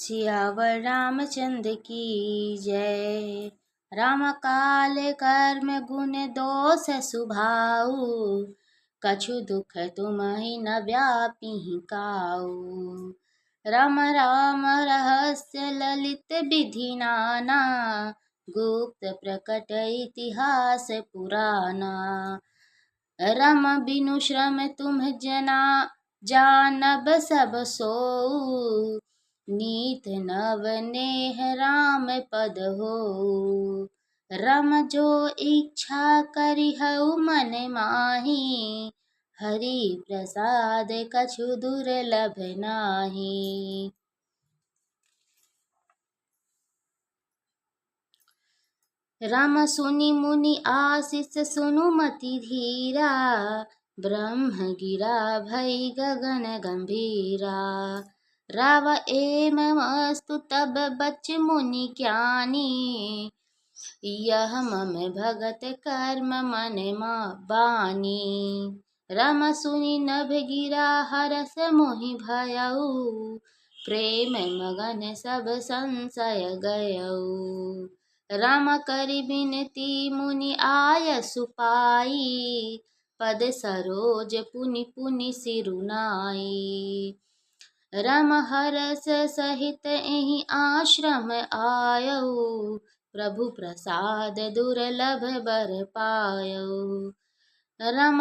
सियावर रामचंद्र की जय। राम काल कर्म गुण दोष सुभाऊ, कछु दुख तुम्हि न व्यापी काऊ। राम राम रहस्य ललित विधि नाना, गुप्त प्रकट इतिहास पुराना। रम बिनु श्रम तुम जना जानब सब सोऊ, नीत नव नेह राम पद हो। रम जो इच्छा करिहउ मन माही, हरि प्रसाद कछु दुर्लभ नाही। राम सुनि मुनि आशीष सुनुमति धीरा, ब्रह्म गिरा भई गगन गंभीरा। राव एम मस्तु तब बच मुनि ज्ञानी, यह मम भगत कर्म मन बानी। राम सुनि नभ गिरा हरस मोहि भयउ, प्रेम मगन सब संशय गयउ। राम करि बिनती मुनि आय सुपाई, पद सरोज पुनि पुनि सिरुनाई। राम हरस सहित एहि आश्रम आयउ, प्रभु प्रसाद दुर्लभ बर पायउ। राम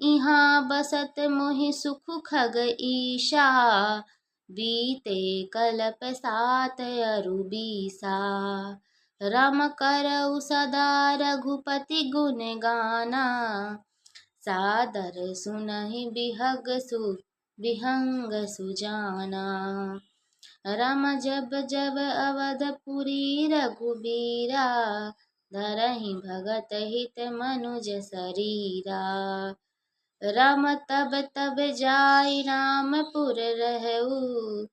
इहाँ बसत मोहि सुख खग ईशा, बीते कल्प 7 अरु 20। राम करउ सदा रघुपति गुण गाना, सादर सुनहि बिहंग सुजाना। राम जब जब अवधपुरी रघुबीरा, धरहि भगत हित मनुज शरीरा। राम तब तब जाई रामपुर रहउ,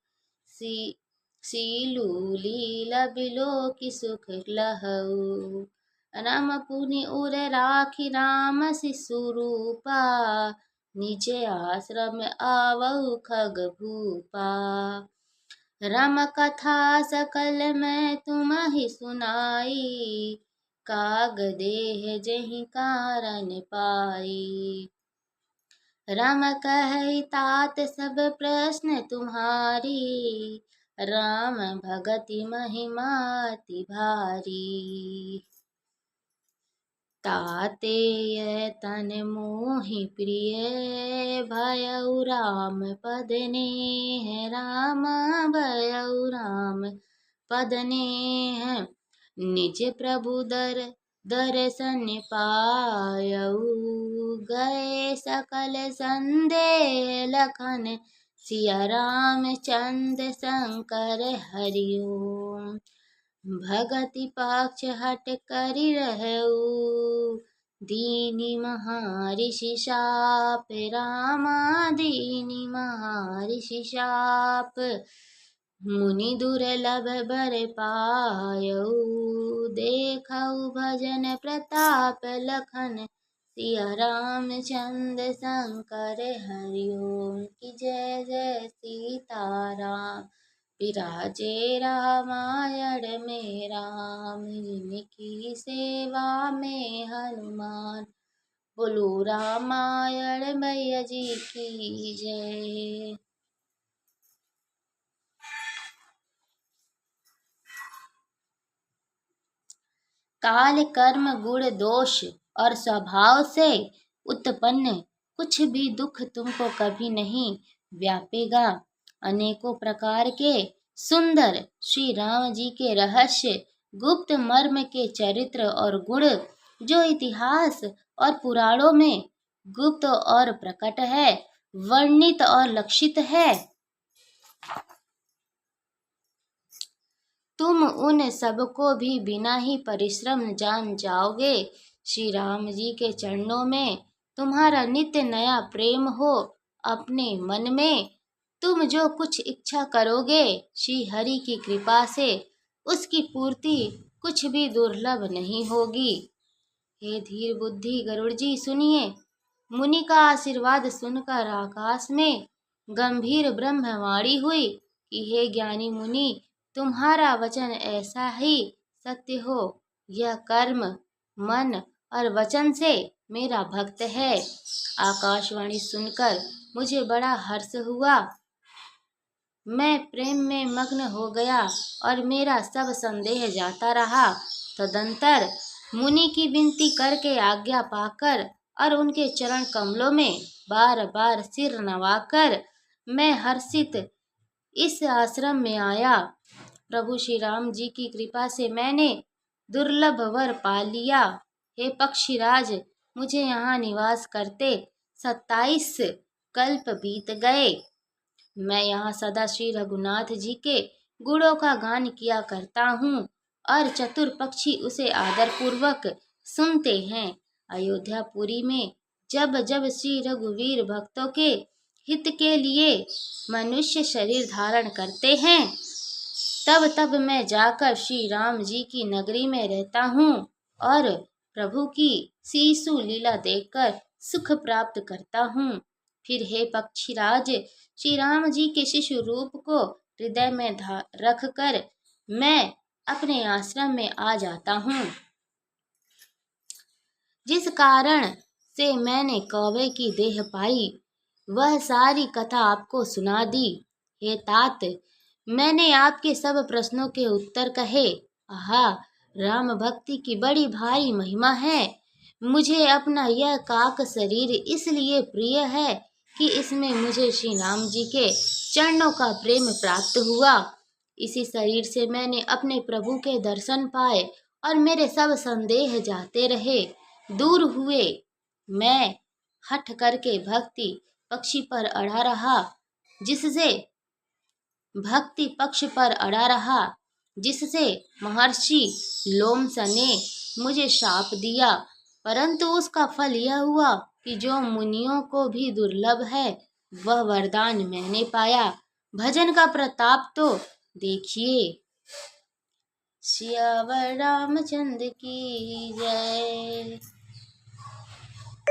सीलू लीला बिलोकि सुख लहउ। राम पुनि उर राखी राम शिशु रूपा, निज आश्रम आवउ खग भूपा। राम कथा सकल मैं तुम्हि सुनाई, काग देह जेहि कारण पाई। राम कहै तात सब प्रश्न तुम्हारी, राम भगति महिमा अति भारी। ताते यह तन मोहि प्रिय, भयउ राम पद नेह। राम भयउ राम पद नेह, निज प्रभु दर्शन पायउ। गए सकल संदेह लखन, सिया राम चंद्र शंकर हरि ओम। भगति पक्ष हट करि रहउ, दीनि महर्षि शाप। रामा दीनि महर्षि शाप, मुनि दुर्लभ बर पायउ। देखउ भजन प्रताप लखन, सिया रामचंद्र शंकर हरि ओम। की जय जय सीताराम, विराजे रामायण में राम। जिनकी सेवा में हनुमान, बोलो रामायण मैया जी की जय। काल कर्म गुण दोष और स्वभाव से उत्पन्न कुछ भी दुख तुमको कभी नहीं व्यापेगा। अनेकों प्रकार के सुंदर श्री राम जी के रहस्य, गुप्त मर्म के चरित्र और गुण जो इतिहास और पुराणों में गुप्त और प्रकट है, वर्णित और लक्षित है, तुम उन सबको भी बिना ही परिश्रम जान जाओगे। श्री राम जी के चरणों में तुम्हारा नित्य नया प्रेम हो। अपने मन में तुम जो कुछ इच्छा करोगे, श्री हरि की कृपा से उसकी पूर्ति कुछ भी दुर्लभ नहीं होगी। हे धीर बुद्धि गरुड़ जी सुनिए। मुनि का आशीर्वाद सुनकर आकाश में गंभीर ब्रह्मवाणी हुई। कि हे ज्ञानी मुनि, तुम्हारा वचन ऐसा ही सत्य हो। यह कर्म, मन और वचन से मेरा भक्त है। आकाशवाणी सुनकर मुझे बड़ा हर्ष हुआ। मैं प्रेम में मग्न हो गया और मेरा सब संदेह जाता रहा। तदंतर मुनि की विनती करके आज्ञा पाकर और उनके चरण कमलों में बार बार सिर नवाकर मैं हर्षित इस आश्रम में आया। प्रभु श्री राम जी की कृपा से मैंने दुर्लभ वर पा लिया। हे पक्षीराज, मुझे यहाँ निवास करते 27 कल्प बीत गए। मैं यहाँ सदा श्री रघुनाथ जी के गुणों का गान किया करता हूँ और चतुर पक्षी उसे आदर पूर्वक सुनते हैं। अयोध्यापुरी में जब जब श्री रघुवीर भक्तों के हित के लिए मनुष्य शरीर धारण करते हैं, तब तब मैं जाकर श्री राम जी की नगरी में रहता हूँ और प्रभु की सीसु लीला देखकर सुख प्राप्त करता हूँ। फिर हे पक्षीराज, श्री राम जी के शिशु रूप को हृदय में रख कर मैं अपने आश्रम में आ जाता हूँ। जिस कारण से मैंने कौवे की देह पाई, वह सारी कथा आपको सुना दी। हे तात, मैंने आपके सब प्रश्नों के उत्तर कहे। आहा, राम भक्ति की बड़ी भारी महिमा है। मुझे अपना यह काक शरीर इसलिए प्रिय है कि इसमें मुझे श्री राम जी के चरणों का प्रेम प्राप्त हुआ। इसी शरीर से मैंने अपने प्रभु के दर्शन पाए और मेरे सब संदेह जाते रहे, दूर हुए। मैं हठ करके भक्ति पक्षी पर अड़ा रहा, जिससे महर्षि लोमस ने मुझे शाप दिया। परंतु उसका फल यह हुआ कि जो मुनियों को भी दुर्लभ है, वह वरदान मैंने पाया। भजन का प्रताप तो देखिए। सियावर रामचंद्र की जय।